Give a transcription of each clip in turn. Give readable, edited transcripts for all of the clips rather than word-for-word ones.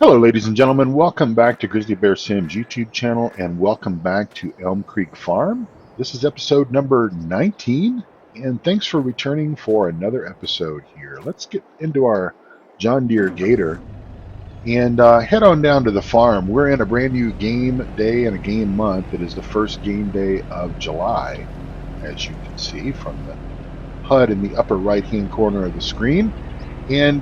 Hello, ladies and gentlemen. Welcome back to Grizzly Bear Sim's YouTube channel, and welcome back to Elm Creek Farm. This is episode number 19, and thanks for returning for another episode here. Let's get into our John Deere Gator and head on down to the farm. We're in a brand new game day and a game month. It is the first game day of July, as you can see from the HUD in the upper right-hand corner of the screen. And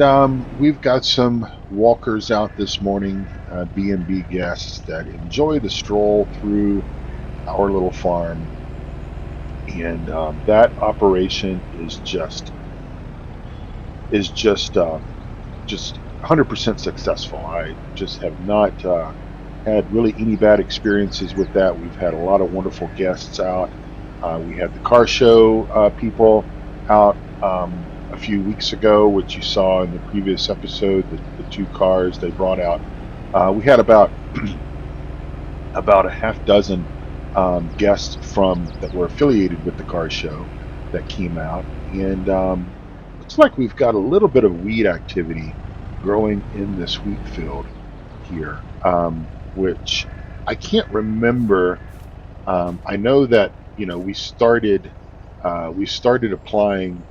we've got some walkers out this morning, B&B guests that enjoy the stroll through our little farm. And that operation is just 100% successful. I just have not had really any bad experiences with that. We've had a lot of wonderful guests out. We had the car show people out a few weeks ago, which you saw in the previous episode. The two cars they brought out. We had about a half dozen guests from that were affiliated with the car show that came out, and looks like we've got a little bit of weed activity growing in this wheat field here, which I can't remember. I know that we started applying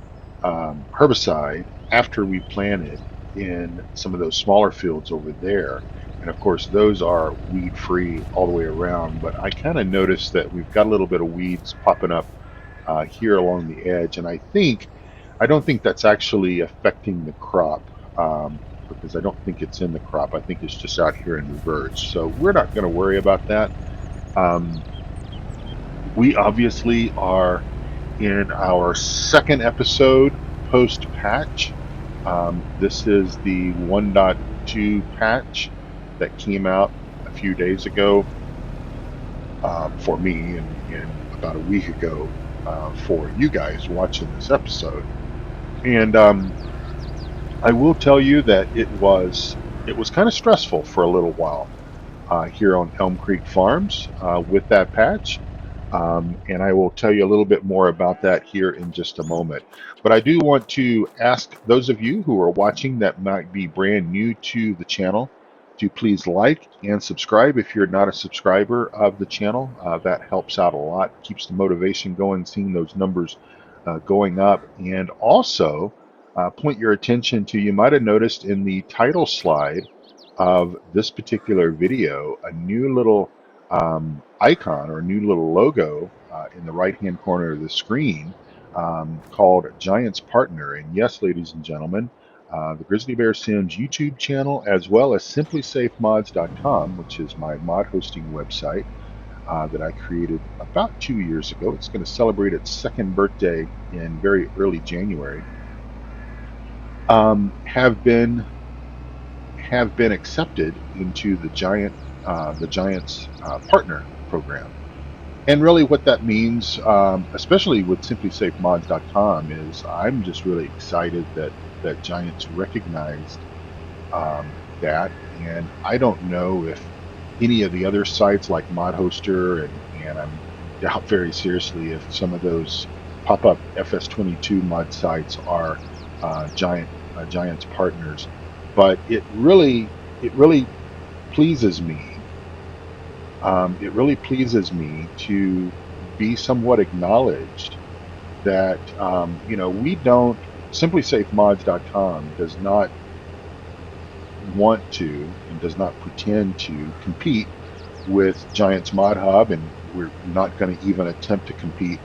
herbicide after we planted in some of those smaller fields over there, and of course those are weed free all the way around. But I kind of noticed that we've got a little bit of weeds popping up here along the edge, and I don't think that's actually affecting the crop. Because I don't think it's in the crop. I think it's just out here in the verge. So we're not going to worry about that. Um, we obviously are in our second episode post patch. This is the 1.2 patch that came out a few days ago for me, and about a week ago for you guys watching this episode. And I will tell you that it was kind of stressful for a little while here on Elm Creek Farms with that patch. And I will tell you a little bit more about that here in just a moment. But I do want to ask those of you who are watching that might be brand new to the channel to please like and subscribe if you're not a subscriber of the channel. That helps out a lot, keeps the motivation going, seeing those numbers going up. And also point your attention to, you might have noticed in the title slide of this particular video, a new little icon or a new little logo in the right hand corner of the screen called Giants Partner. And yes, ladies and gentlemen, the Grizzly Bear Sims YouTube channel, as well as simplysafemods.com, which is my mod hosting website that I created about 2 years ago. It's going to celebrate its second birthday in very early January. Um, have been have been accepted into the Giants partner program. And really, what that means, especially with SimplySafeMods.com, is I'm just really excited that Giants recognized that. And I don't know if any of the other sites like ModHoster and I doubt very seriously if some of those pop-up FS22 mod sites are Giants partners. But it really pleases me. It really pleases me to be somewhat acknowledged that we don't. SimplySafeMods.com does not want to and does not pretend to compete with Giants Mod Hub, and we're not going to even attempt to compete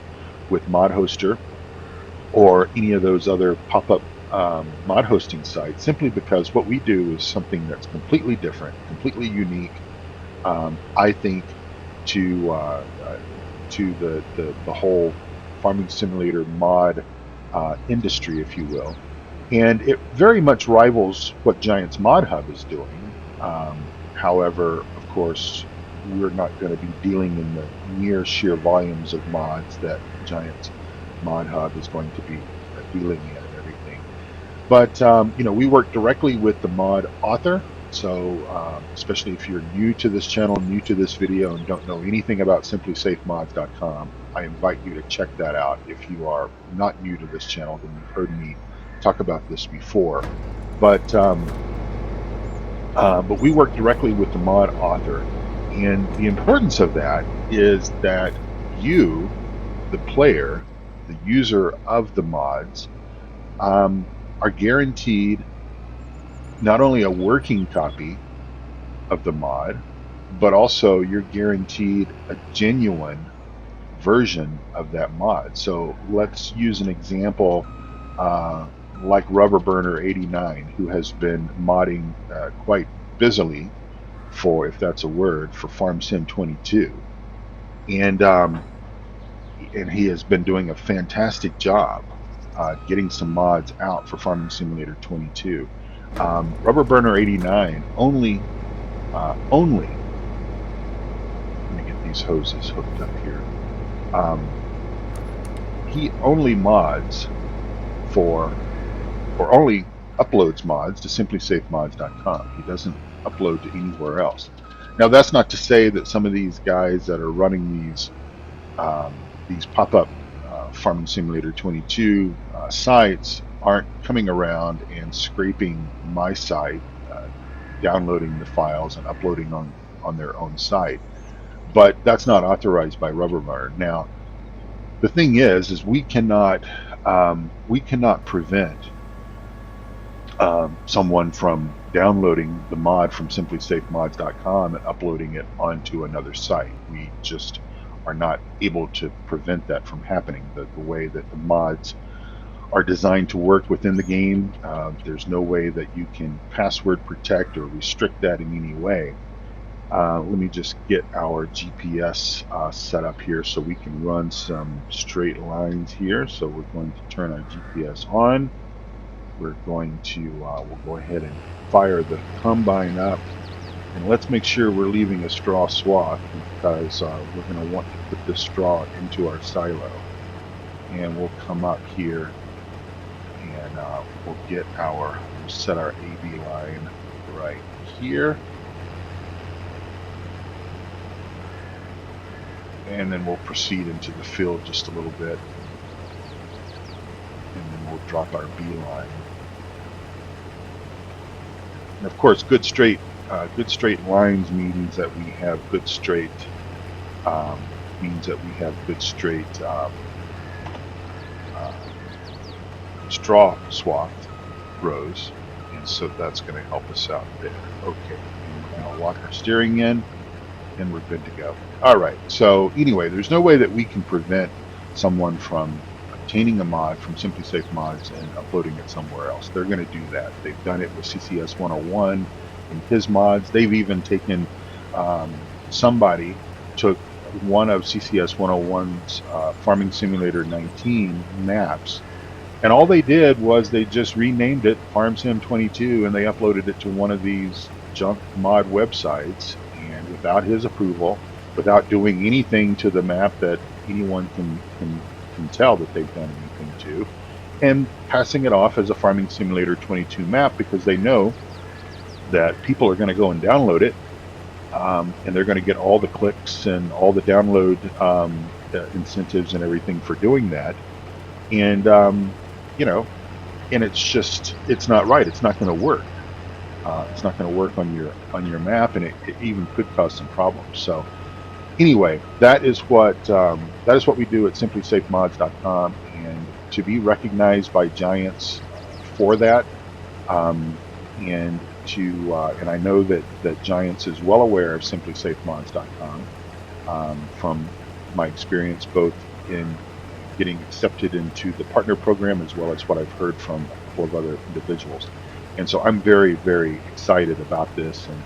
with ModHoster or any of those other pop-up mod hosting sites, simply because what we do is something that's completely different, completely unique. I think to the whole farming simulator mod industry, if you will, and it very much rivals what Giants Mod Hub is doing. However, of course, we're not going to be dealing in the near sheer volumes of mods that Giants Mod Hub is going to be dealing in and everything. But we work directly with the mod author. So especially if you're new to this channel, new to this video, and don't know anything about simplysafemods.com, I invite you to check that out. If you are not new to this channel, then you've heard me talk about this before. But But we work directly with the mod author. And the importance of that is that you, the player, the user of the mods, are guaranteed not only a working copy of the mod, but also you're guaranteed a genuine version of that mod. So let's use an example like Rubber Burner 89, who has been modding quite busily for, if that's a word, for Farm Sim 22, and he has been doing a fantastic job getting some mods out for Farming Simulator 22. Rubber Burner 89 only. Let me get these hoses hooked up here. Um, he only mods for, or only uploads mods to simplysafemods.com. He doesn't upload to anywhere else. Now, that's not to say that some of these guys that are running these pop-up Farming Simulator 22 sites aren't coming around and scraping my site, downloading the files and uploading on their own site. But that's not authorized by Rubbermaid. Now, the thing is we cannot prevent someone from downloading the mod from simplysafemods.com and uploading it onto another site. We just are not able to prevent that from happening. The way that the mods are designed to work within the game, there's no way that you can password protect or restrict that in any way. Let me just get our GPS set up here so we can run some straight lines here. So we're going to turn our GPS on. We're going to, we'll go ahead and fire the combine up, and let's make sure we're leaving a straw swath, because we're going to want to put this straw into our silo. And we'll come up here and we'll set our AB line right here. And then we'll proceed into the field just a little bit. And then we'll drop our B line. And of course, good straight lines means that we have good straight straw swath rows, and so that's going to help us out there. Okay, and we're going to lock our steering in, and we're good to go. All right. So anyway, there's no way that we can prevent someone from obtaining a mod from Simply Safe Mods and uploading it somewhere else. They're going to do that. They've done it with CCS 101 and his mods. They've even taken, somebody took one of CCS 101's Farming Simulator 19 maps, and all they did was they just renamed it Farm Sim 22, and they uploaded it to one of these junk mod websites, and without his approval, without doing anything to the map that anyone can tell that they've done anything to, and passing it off as a Farming Simulator 22 map, because they know that people are going to go and download it, and they're going to get all the clicks and all the download incentives and everything for doing that. And and it's not right. It's not going to work. It's not going to work on your map, and it even could cause some problems. So anyway, that is what we do at simplysafemods.com, and to be recognized by giants for that, and I know that Giants is well aware of simplysafemods.com from my experience both in getting accepted into the partner program as well as what I've heard from a couple of other individuals. And so I'm very, very excited about this. And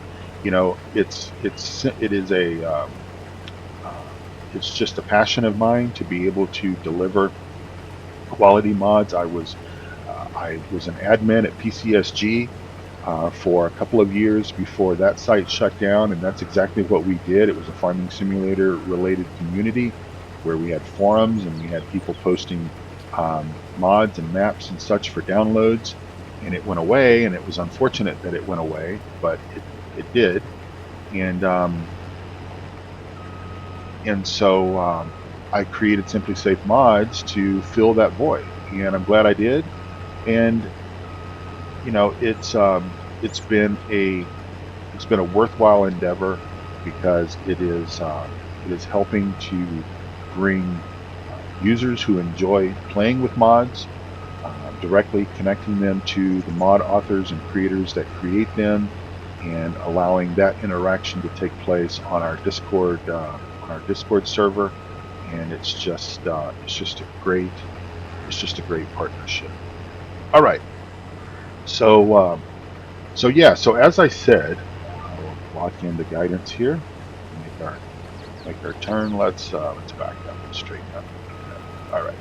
it's just a passion of mine to be able to deliver quality mods. I was an admin at PCSG for a couple of years before that site shut down, and that's exactly what we did. It was a farming simulator related community where we had forums and we had people posting mods and maps and such for downloads, and it went away, and it was unfortunate that it went away, but it did. And so I created Simply Safe Mods to fill that void, and I'm glad I did. And it's been been a worthwhile endeavor because it is helping to bring users who enjoy playing with mods, directly connecting them to the mod authors and creators that create them, and allowing that interaction to take place on our Discord server. And it's just a great partnership. All right, so yeah, so as I said, I will lock in the guidance here. Make our turn. Let's back up and straighten up. All right.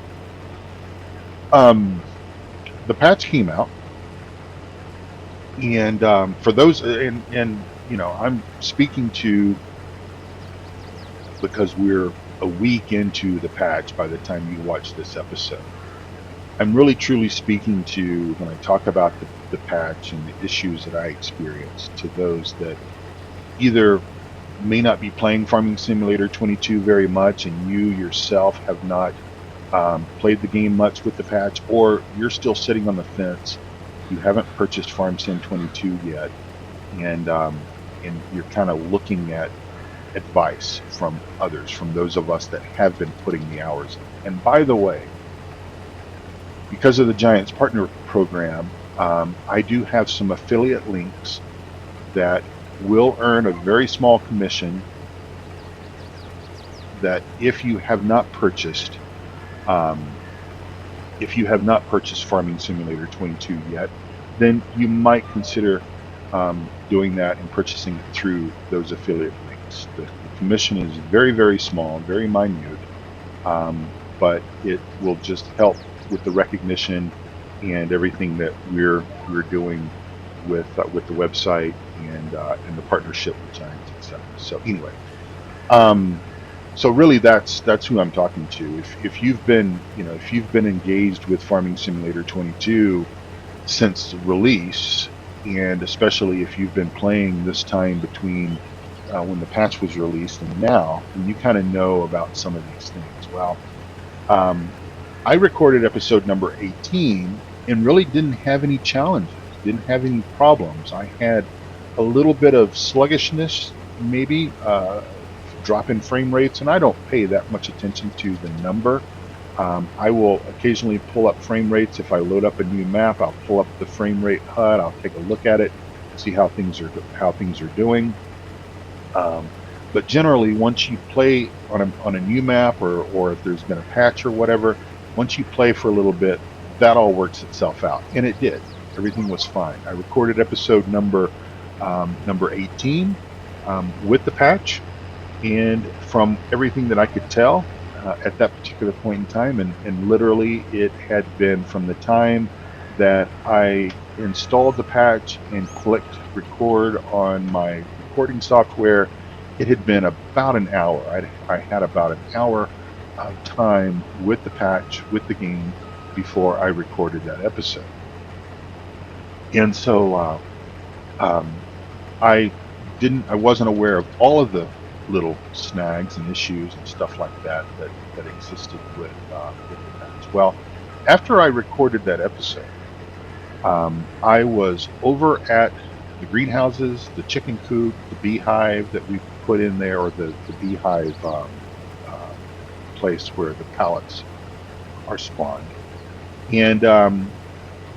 Um, the patch came out, and for those, and I'm speaking to, because we're a week into the patch by the time you watch this episode. I'm really truly speaking to, when I talk about the patch and the issues that I experienced, to those that either may not be playing Farming Simulator 22 very much, and you yourself have not played the game much with the patch, or you're still sitting on the fence. You haven't purchased Farm Sim 22 yet, and you're kind of looking at advice from others, from those of us that have been putting the hours in. And by the way, because of the Giants Partner Program, I do have some affiliate links that will earn a very small commission, that if you have not purchased Farming Simulator 22 yet, then you might consider doing that and purchasing it through those affiliate links. The commission is very, very small, very minute, but it will just help with the recognition and everything that we're doing with the website and the partnership with Giants, etc. So anyway, so really that's who I'm talking to. If you've been engaged with Farming Simulator 22 since release, and especially if you've been playing this time between when the patch was released and now, then you kind of know about some of these things. Well, I recorded episode number 18 and really didn't have any challenges, didn't have any problems. I had a little bit of sluggishness, maybe drop in frame rates, and I don't pay that much attention to the number. I will occasionally pull up frame rates. If I load up a new map, I'll pull up the frame rate HUD. I'll take a look at it, see how things are doing. But generally, once you play on a new map, or if there's been a patch or whatever, once you play for a little bit, that all works itself out, and it did. Everything was fine. I recorded episode number 18 with the patch, and from everything that I could tell at that particular point in time, and literally it had been from the time that I installed the patch and clicked record on my recording software, it had been about an hour. I had about an hour of time with the patch, with the game, before I recorded that episode. And so I wasn't aware of all of the little snags and issues and stuff like that existed with the patch. Well, after I recorded that episode, I was over at the greenhouses, the chicken coop, the beehive that we put in there, or the beehive place where the pallets are spawned, and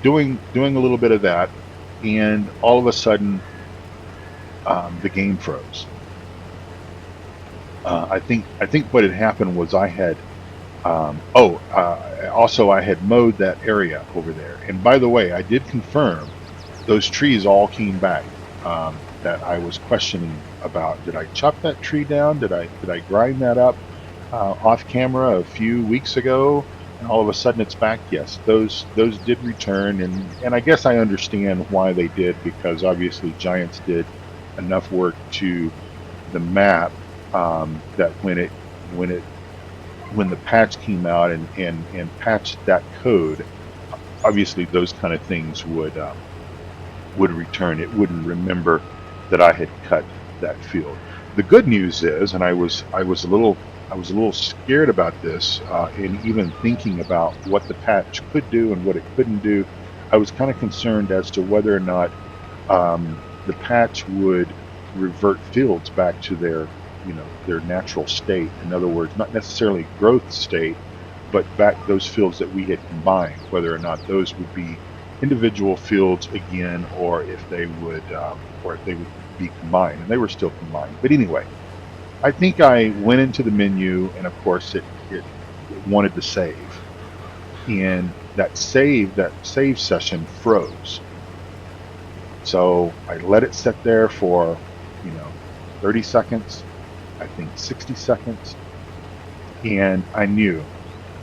doing a little bit of that, and all of a sudden the game froze. I think what had happened was I had also I had mowed that area over there, and by the way, I did confirm those trees all came back that I was questioning about. Did I chop that tree down? Did I grind that up off camera a few weeks ago, and all of a sudden it's back? Yes, those did return, and I guess I understand why they did, because obviously Giants did enough work to the map that when the patch came out and patched that code, obviously those kind of things would return. It wouldn't remember that I had cut that field. The good news is, and I was a little scared about this, and even thinking about what the patch could do and what it couldn't do, I was kind of concerned as to whether or not the patch would revert fields back to their natural state. In other words, not necessarily growth state, but back those fields that we had combined, whether or not those would be individual fields again, or if they would be combined, and they were still combined. But anyway, I think I went into the menu, and of course it wanted to save, and that save session froze. So I let it sit there for, you know, 30 seconds, I think 60 seconds, and I knew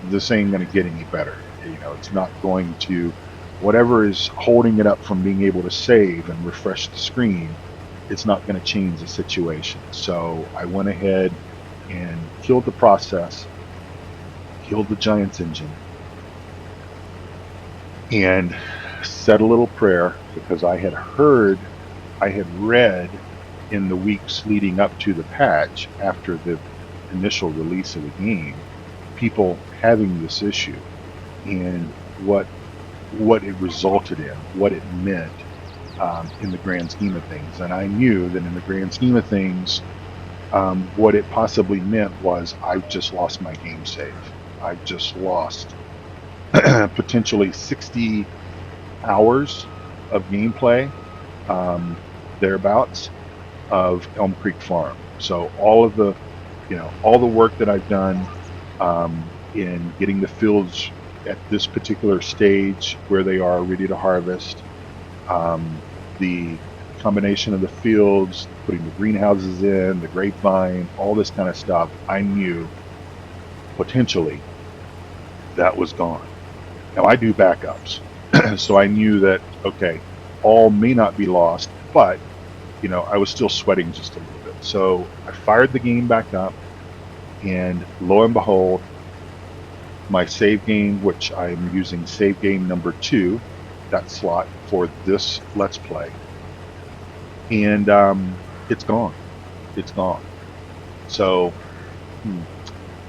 this ain't going to get any better. It's not going to, whatever is holding it up from being able to save and refresh the screen, it's not going to change the situation. So I went ahead and killed the process, killed the Giants engine, and said a little prayer, because I had read in the weeks leading up to the patch, after the initial release of the game, people having this issue, and what it resulted in, what it meant, in the grand scheme of things. And I knew that in the grand scheme of things, what it possibly meant was I've just lost my game save. I've just lost potentially 60 hours of gameplay, thereabouts, of Elm Creek Farm. So all the work that I've done, in getting the fields at this particular stage where they are ready to harvest, the combination of the fields, putting the greenhouses in, the grapevine, all this kind of stuff, I knew potentially that was gone. Now I do backups, so I knew that, okay, all may not be lost, but I was still sweating just a little bit. So I fired the game back up, and lo and behold, my save game, which I'm using save game number 2, that slot for this Let's Play, and it's gone. It's gone. So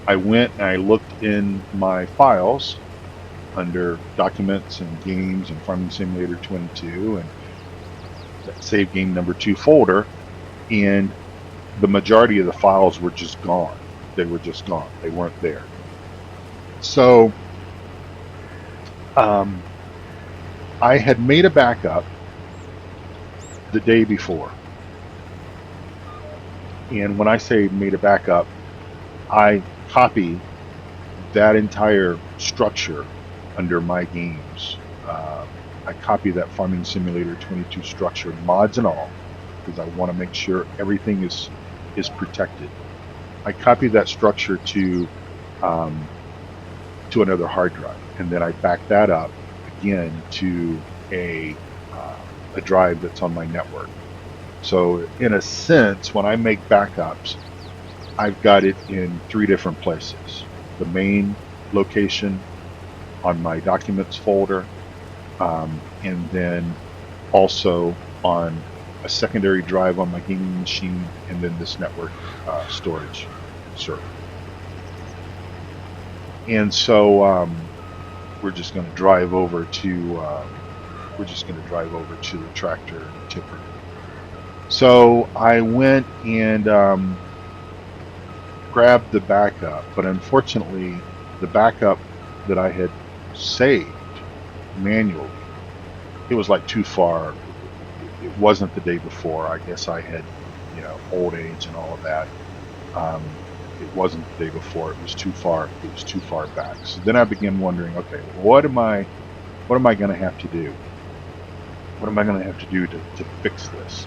I went and I looked in my files under Documents and Games and Farming Simulator 22, and that save game number 2 folder, and the majority of the files were just gone. They were just gone. They weren't there. So I had made a backup the day before. And when I say made a backup, I copy that entire structure under my games. I copy that Farming Simulator 22 structure, mods and all, because I want to make sure everything is protected. I copy that structure to another hard drive, and then I back that up again to a drive that's on my network. So in a sense, when I make backups, I've got it in 3 different places. The main location on my Documents folder, and then also on a secondary drive on my gaming machine, and then this network storage server. And so we're just going to drive over to the tractor and tipper. So I went and grabbed the backup, but unfortunately, the backup that I had saved manually, it was like too far. It wasn't the day before. I guess I had, old age and all of that. It wasn't the day before. It was too far. It was too far back. So then I began wondering, okay, what am I going to have to do? What am I going to have to do to fix this?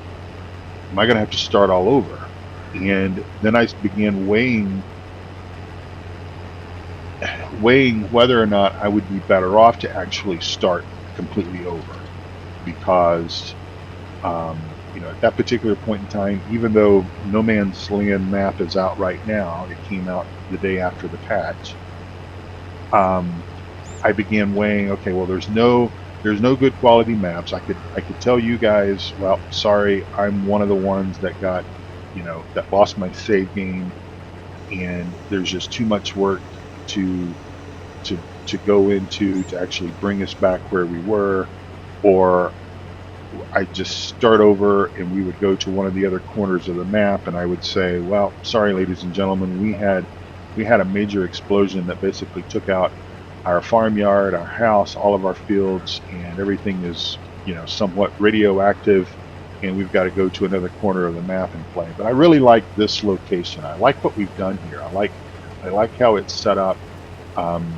Am I going to have to start all over? And then I began weighing whether or not I would be better off to actually start completely over, because at that particular point in time, even though No Man's Land map is out right now, it came out the day after the patch. I began weighing, okay, well, there's no good quality maps. I could tell you guys, well, sorry, I'm one of the ones that got, that lost my save game, and there's just too much work to go into to actually bring us back where we were, or I just start over and we would go to one of the other corners of the map, and I would say, well, sorry, ladies and gentlemen, we had a major explosion that basically took out our farmyard, our house, all of our fields, and everything is, somewhat radioactive, and we've got to go to another corner of the map and play. But I really like this location. I like what we've done here. I like how it's set up. Um,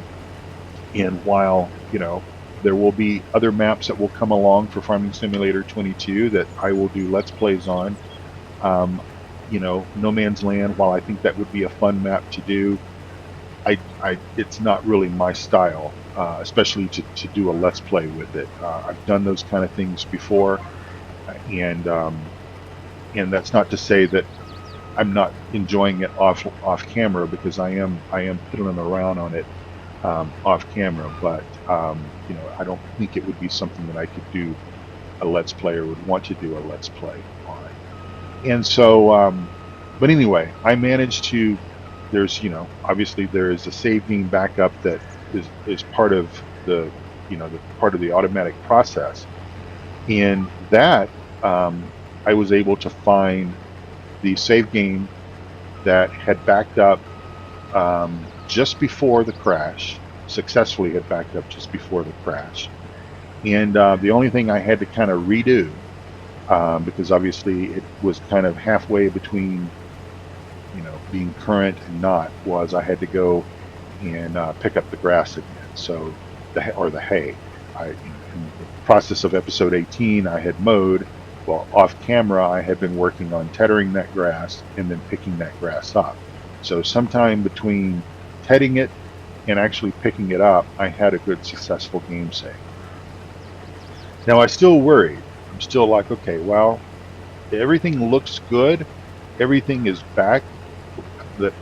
and while, there will be other maps that will come along for Farming Simulator 22 that I will do Let's Plays on. Um, No Man's Land, while I think that would be a fun map to do, it's not really my style, especially to do a Let's Play with it. I've done those kind of things before, and that's not to say that I'm not enjoying it off camera, because I am piddling around on it off camera, but I don't think it would be something that I could do a Let's Play or would want to do a Let's Play on. And so, but anyway, I managed to. There's, obviously there is a save game backup that is part of the part of the automatic process, and that I was able to find the save game that had backed up just before the crash, successfully had backed up just before the crash. And the only thing I had to kind of redo, because obviously it was kind of halfway between, being current and not, was I had to go and pick up the grass again. So, the hay. In the process of episode 18, I had mowed. Well, off camera, I had been working on tethering that grass and then picking that grass up. So sometime between tedding it and actually picking it up, I had a good successful game save. Now I still worried. I'm still like, okay, well, everything looks good. Everything is back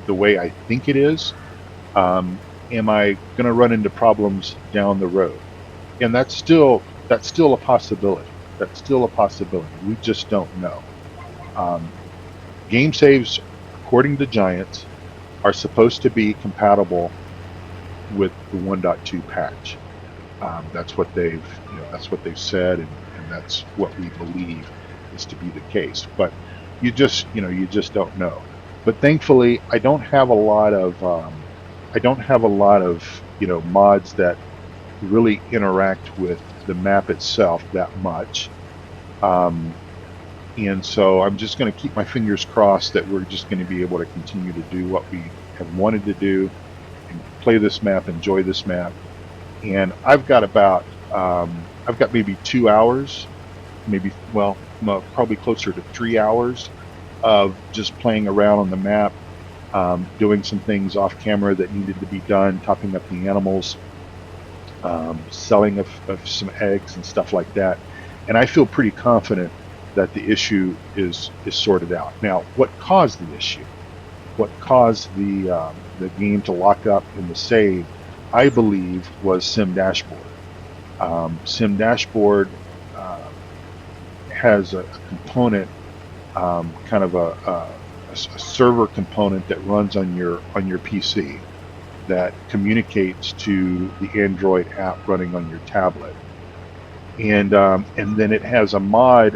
the way I think it is. Am I going to run into problems down the road? And that's still a possibility. That's still a possibility. We just don't know. Game saves, according to Giants, are supposed to be compatible with the 1.2 patch. That's what they've said, and that's what we believe is to be the case. But you just don't know. But thankfully, I don't have a lot of mods that really interact with the map itself that much. And so I'm just going to keep my fingers crossed that we're just going to be able to continue to do what we have wanted to do and play this map, enjoy this map. And I've got maybe 2 hours, probably closer to 3 hours of just playing around on the map, doing some things off camera that needed to be done, topping up the animals, selling of some eggs and stuff like that. And I feel pretty confident that the issue is sorted out. Now, what caused the issue? What caused the game to lock up in the save, I believe, was Sim Dashboard. Sim Dashboard has a component, kind of a server component that runs on your PC that communicates to the Android app running on your tablet, and then it has a mod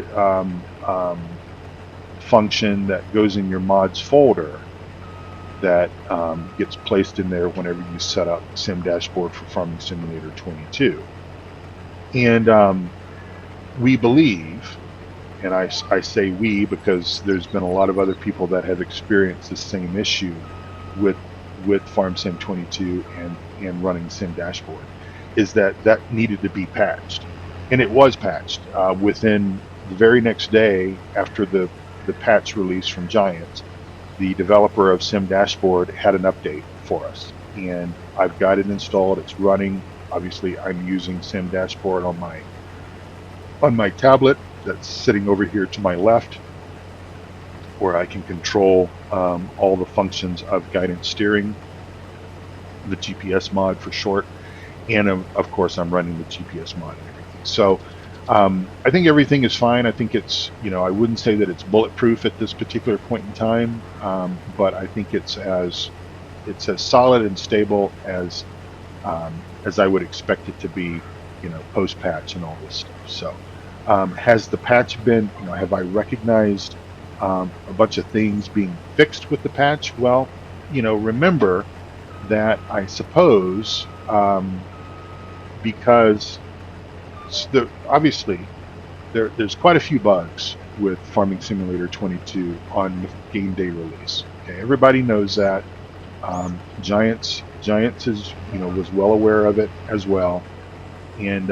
function that goes in your mods folder that gets placed in there whenever you set up Sim Dashboard for Farming Simulator 22. And we believe, and I say we because there's been a lot of other people that have experienced the same issue with Farm Sim 22 and running Sim Dashboard, is that needed to be patched. And it was patched within the very next day after the patch release from Giants. The developer of Sim Dashboard had an update for us, and I've got it installed. It's running. Obviously, I'm using Sim Dashboard on my tablet that's sitting over here to my left, where I can control all the functions of guidance steering, the GPS mod for short, and of course I'm running the GPS mod and everything. So I think everything is fine. I think it's, I wouldn't say that it's bulletproof at this particular point in time, but I think it's as solid and stable as I would expect it to be, post patch and all this stuff. So Has the patch been, have I recognized a bunch of things being fixed with the patch? Well, remember that I suppose because obviously there's quite a few bugs with Farming Simulator 22 on the game day release. Okay, everybody knows that. Giants is was well aware of it as well, and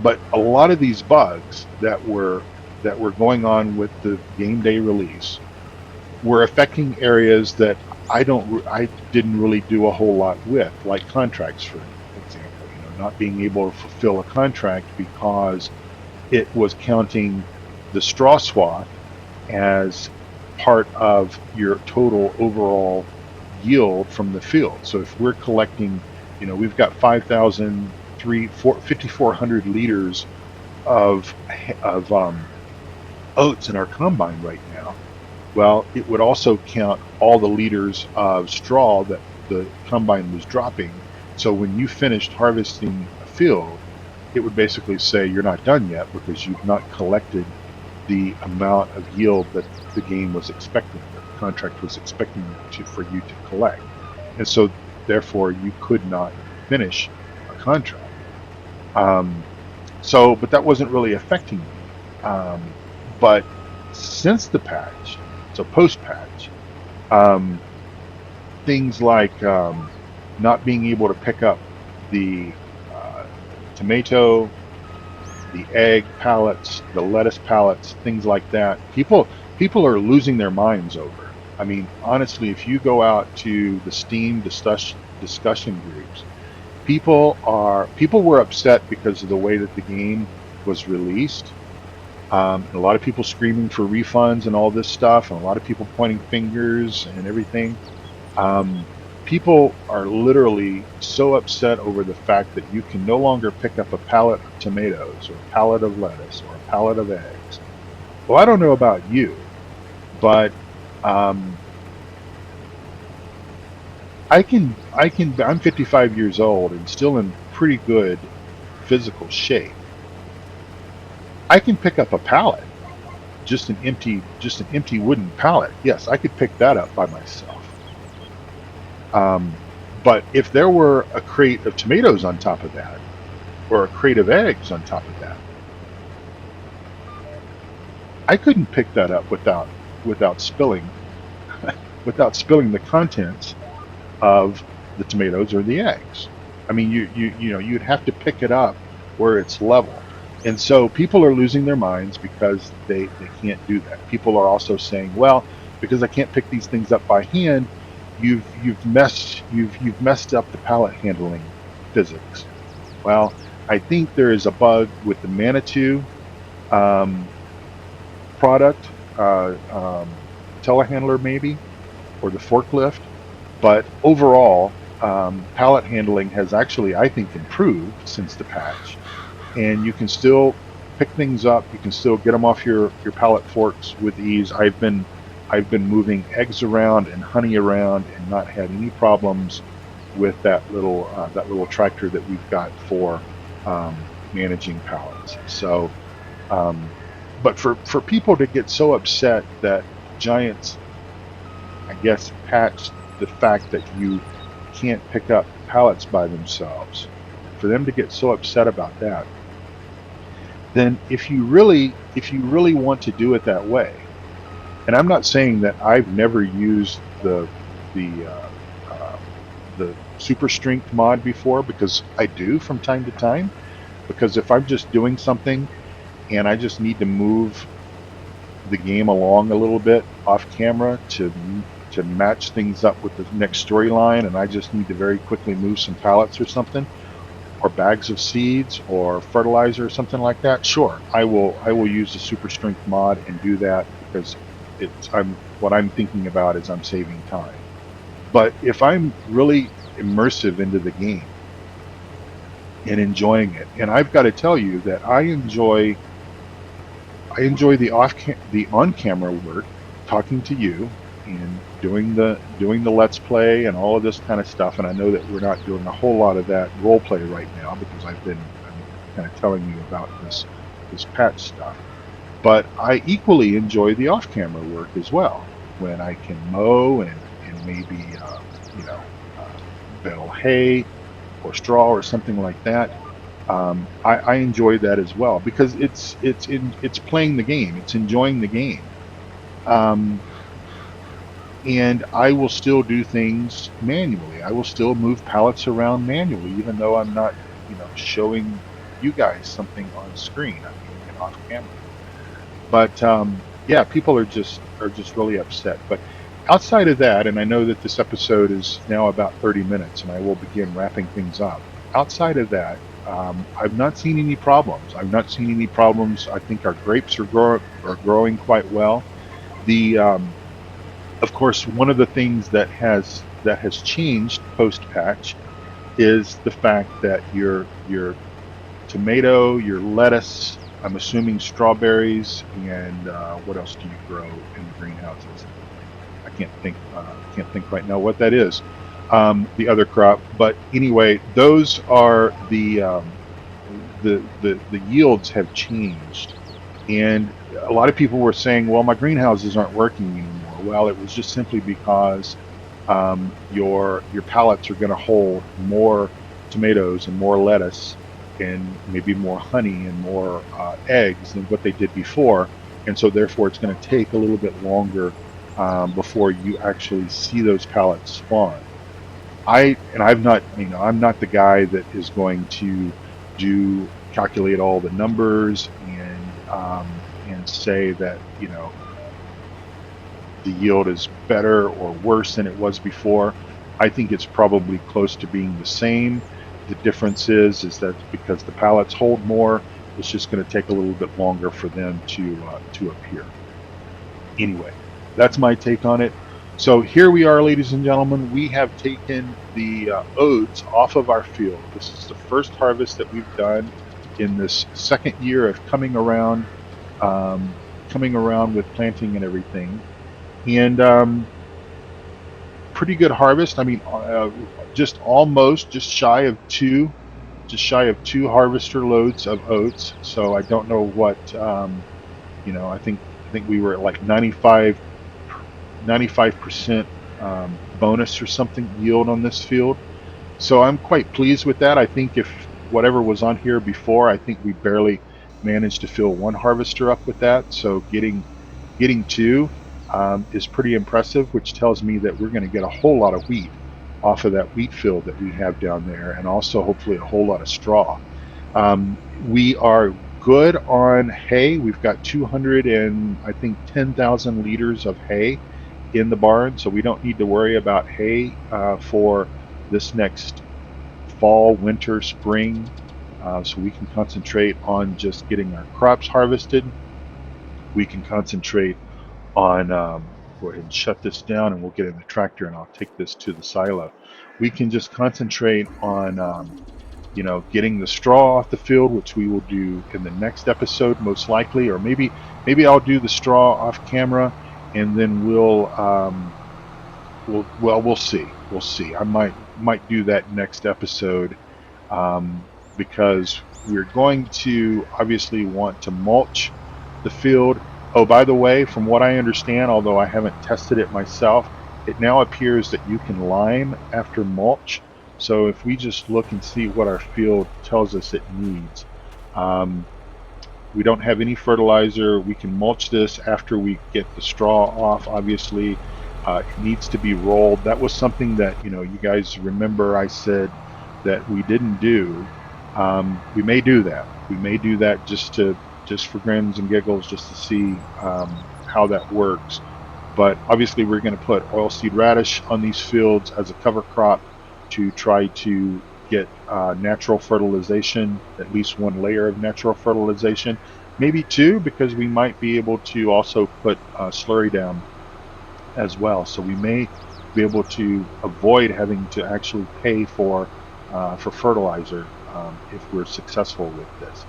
but a lot of these bugs that were going on with the game day release were affecting areas that I didn't really do a whole lot with, like contracts, for example. Not being able to fulfill a contract because it was counting the straw swath as part of your total overall yield from the field. So if we're collecting, we've got 5,400 liters of oats in our combine right now. Well, it would also count all the liters of straw that the combine was dropping. So when you finished harvesting a field, it would basically say you're not done yet because you've not collected the amount of yield that the game was expecting, that the contract was expecting for you to collect. And so therefore you could not finish a contract. Um, but that wasn't really affecting me. But since the patch, so post-patch, um, things like not being able to pick up the tomato, the egg pallets, the lettuce pallets, things like that. People are losing their minds over. I mean, honestly, if you go out to the Steam discussion groups, people were upset because of the way that the game was released. And a lot of people screaming for refunds and all this stuff, and a lot of people pointing fingers and everything. Um, People are literally so upset over the fact that you can no longer pick up a pallet of tomatoes or a pallet of lettuce or a pallet of eggs. Well, I don't know about you, but um, I'm 55 years old and still in pretty good physical shape. I can pick up a pallet, just an empty wooden pallet. Yes, I could pick that up by myself. Um, but if there were a crate of tomatoes on top of that, or a crate of eggs on top of that, I couldn't pick that up without spilling without spilling the contents of the tomatoes or the eggs. I mean, you'd have to pick it up where it's level. And so people are losing their minds because they can't do that. People are also saying, well, because I can't pick these things up by hand, you've messed up the pallet handling physics. Well, I think there is a bug with the Manitou um, product, telehandler maybe, or the forklift. But overall, pallet handling has actually, I think, improved since the patch, and you can still pick things up. You can still get them off your pallet forks with ease. I've been moving eggs around and honey around and not had any problems with that little tractor that we've got for um, managing pallets. So, um, but for people to get so upset that Giants, I guess, patched the fact that you can't pick up pallets by themselves, for them to get so upset about that, then if you really want to do it that way, and I'm not saying that I've never used the uh, the super strength mod before, because I do from time to time. Because if I'm just doing something and I just need to move the game along a little bit off camera to match things up with the next storyline, and I just need to very quickly move some pallets or something, or bags of seeds or fertilizer or something like that, sure, I will use the super strength mod and do that, because I'm what I'm thinking about is I'm saving time. But if I'm really immersive into the game and enjoying it, and I've got to tell you that I enjoy the on camera work, talking to you and doing the let's play and all of this kind of stuff. And I know that we're not doing a whole lot of that role play right now, because I'm kind of telling you about this this patch stuff. But I equally enjoy the off-camera work as well, when I can mow and maybe you know bale hay or straw or something like that. I enjoy that as well because it's playing the game, it's enjoying the game. Um, and I will still do things manually. I will still move pallets around manually, even though I'm not, showing you guys something on screen. I'm doing it off camera. But yeah, people are just really upset. But outside of that, and I know that this episode is now about 30 minutes, and I will begin wrapping things up. Outside of that, I've not seen any problems. I've not seen any problems. I think our grapes are growing quite well. The Of course, one of the things that has changed post patch is the fact that your tomato, your lettuce, I'm assuming strawberries, and what else do you grow in the greenhouses? I can't think right now what that is. The other crop, but anyway, those are the yields have changed, and a lot of people were saying, well, my greenhouses aren't working anymore. Well, it was just simply because your pallets are going to hold more tomatoes and more lettuce and maybe more honey and more eggs than what they did before, and so therefore it's going to take a little bit longer before you actually see those pallets spawn. I'm not the guy that is going to do calculate all the numbers and say that the yield is better or worse than it was before. I think it's probably close to being the same. The difference is that because the pallets hold more, it's just going to take a little bit longer for them to appear. Anyway, that's my take on it. So here we are, ladies and gentlemen. We have taken the oats off of our field. This is the first harvest that we've done in this second year of coming around with planting and everything. And pretty good harvest. I mean, just shy of two harvester loads of oats. So I don't know what I think we were at like 95% bonus or something yield on this field. So I'm quite pleased with that. I think if whatever was on here before, I think we barely managed to fill one harvester up with that. So getting two is pretty impressive, which tells me that we're going to get a whole lot of wheat off of that wheat field that we have down there, and also hopefully a whole lot of straw. We are good on hay. We've got 200 and I think 10,000 liters of hay in the barn, so we don't need to worry about hay for this next fall, winter, spring. So we can concentrate on just getting our crops harvested. We can concentrate on go ahead and shut this down, and we'll get in the tractor and I'll take this to the silo. We can just concentrate on getting the straw off the field, which we will do in the next episode most likely, or maybe I'll do the straw off camera, and then we'll see. We'll see. I might do that next episode, because we're going to obviously want to mulch the field. Oh, by the way, from what I understand, although I haven't tested it myself, it now appears that you can lime after mulch. So if we just look and see what our field tells us it needs, um, we don't have any fertilizer. We can mulch this after we get the straw off. Obviously, it needs to be rolled. That was something that you guys remember I said that we didn't do. We may do that. We may do that just for grins and giggles, just to see how that works. But obviously, we're going to put oilseed radish on these fields as a cover crop to try to get natural fertilization, at least one layer of natural fertilization, maybe two, because we might be able to also put slurry down as well. So we may be able to avoid having to actually pay for fertilizer if we're successful with this.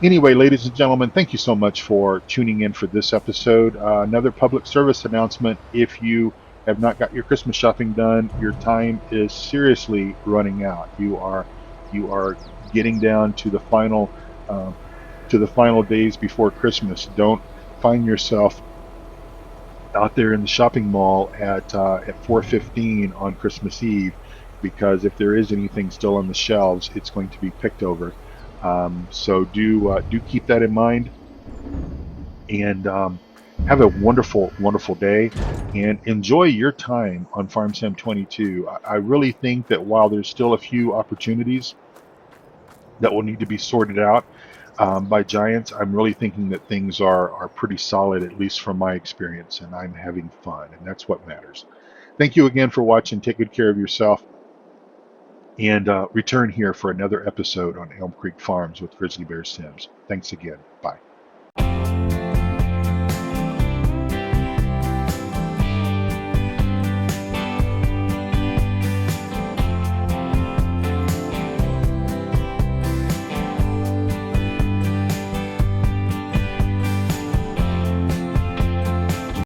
Anyway, ladies and gentlemen, thank you so much for tuning in for this episode. Another public service announcement. If you have not got your Christmas shopping done, your time is seriously running out. You are getting down to the final to the final days before Christmas. Don't find yourself out there in the shopping mall at 4:15 on Christmas Eve, because if there is anything still on the shelves, it's going to be picked over. So do keep that in mind, and have a wonderful, wonderful day, and enjoy your time on Farm Sim 22. I really think that while there's still a few opportunities that will need to be sorted out by giants, I'm really thinking that things are pretty solid, at least from my experience, and I'm having fun, and that's what matters. Thank you again for watching. Take good care of yourself, and return here for another episode on Elm Creek Farms with Grizzly Bear Sims. Thanks again. Bye.